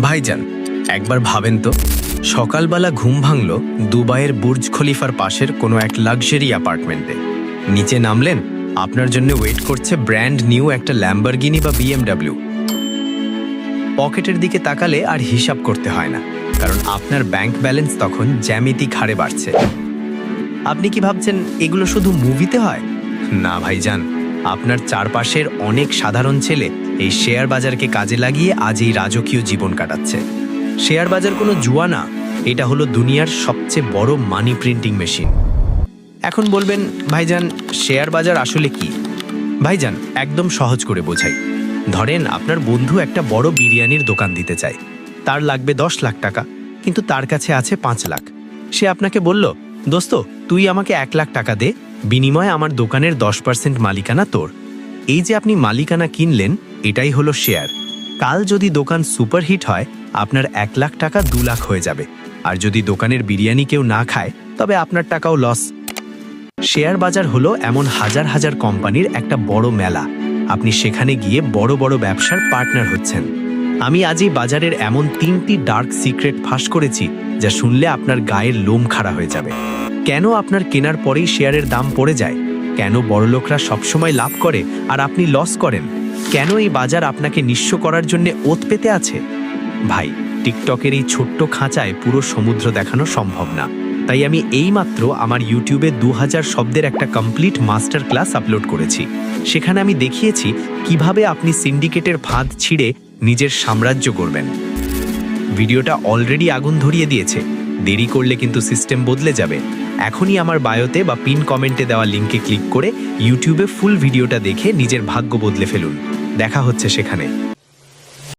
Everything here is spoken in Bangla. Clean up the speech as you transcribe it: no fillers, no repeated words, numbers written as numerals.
ভাইজান, একবার ভাবেন তো, সকালবেলা ঘুম ভাঙল দুবাইয়ের বুর্জ খলিফার পাশের কোনো এক লাক্সারি অ্যাপার্টমেন্টে। নিচে নামলেন, আপনার জন্য ওয়েট করছে ব্র্যান্ড নিউ একটা ল্যাম্বরগিনি বা BMW। পকেটের দিকে তাকালে আর হিসাব করতে হয় না, কারণ আপনার ব্যাংক ব্যালেন্স তখন জ্যামিতিক হারে বাড়ছে। আপনি কি ভাবছেন এগুলো শুধু মুভিতে হয়? না ভাইজান, আপনার চারপাশের অনেক সাধারণ ছেলে এই শেয়ার বাজারকে কাজে লাগিয়ে আজ এই রাজকীয় জীবন কাটাচ্ছে। শেয়ার বাজার কোনো জুয়া না, এটা হলো দুনিয়ার সবচেয়ে বড় মানি প্রিন্টিং মেশিন। এখন বলবেন, ভাইজান শেয়ার বাজার আসলে কি? ভাইজান, একদম সহজ করে বোঝাই। ধরেন আপনার বন্ধু একটা বড় বিরিয়ানির দোকান দিতে চায়, তার লাগবে 10 লাখ টাকা, কিন্তু তার কাছে আছে 5 লাখ। সে আপনাকে বলল, দোস্ত তুই আমাকে 1 লাখ টাকা দে, বিনিময়ে আমার দোকানের 10% মালিকানা তোর। এই যে আপনি মালিকানা কিনলেন, এটাই হলো শেয়ার। কাল যদি দোকান সুপারহিট হয়, আপনার 1 লাখ টাকা 2 লাখ হয়ে যাবে, আর যদি দোকানের বিরিয়ানি কেউ না খায়, তবে আপনার টাকাও লস। শেয়ার বাজার হলো এমন হাজার হাজার কোম্পানির একটা বড় মেলা। আপনি সেখানে গিয়ে বড় বড় ব্যবসার পার্টনার হচ্ছেন। আমি আজ এই বাজারের এমন 3টি ডার্ক সিক্রেট ফাঁস করেছি, যা শুনলে আপনার গায়ের লোম খাড়া হয়ে যাবে। কেন আপনার কেনার পরেই শেয়ারের দাম পড়ে যায়? কেন বড়লোকরা সবসময় লাভ করে আর আপনি লস করেন? কেন এই বাজার আপনাকে নিঃস্ব করার জন্য ওত পেতে আছে? ভাই, টিকটকের এই ছোট্ট খাঁচায় পুরো সমুদ্র দেখানো সম্ভব না। তাই আমি এইমাত্র আমার ইউটিউবে 2000 শব্দের একটা কমপ্লিট মাস্টার ক্লাস আপলোড করেছি। সেখানে আমি দেখিয়েছি কিভাবে আপনি সিন্ডিকেটের ফাঁদ ছিঁড়ে নিজের সাম্রাজ্য গড়বেন। ভিডিওটা অলরেডি আগুন ধরিয়ে দিয়েছে, দেরি করলে কিন্তু সিস্টেম বদলে যাবে। এখনই আমার বায়োতে বা পিন কমেন্টে দেওয়া লিঙ্কে ক্লিক করে ইউটিউবে ফুল ভিডিওটা দেখে নিজের ভাগ্য বদলে ফেলুন। দেখা হচ্ছে সেখানে।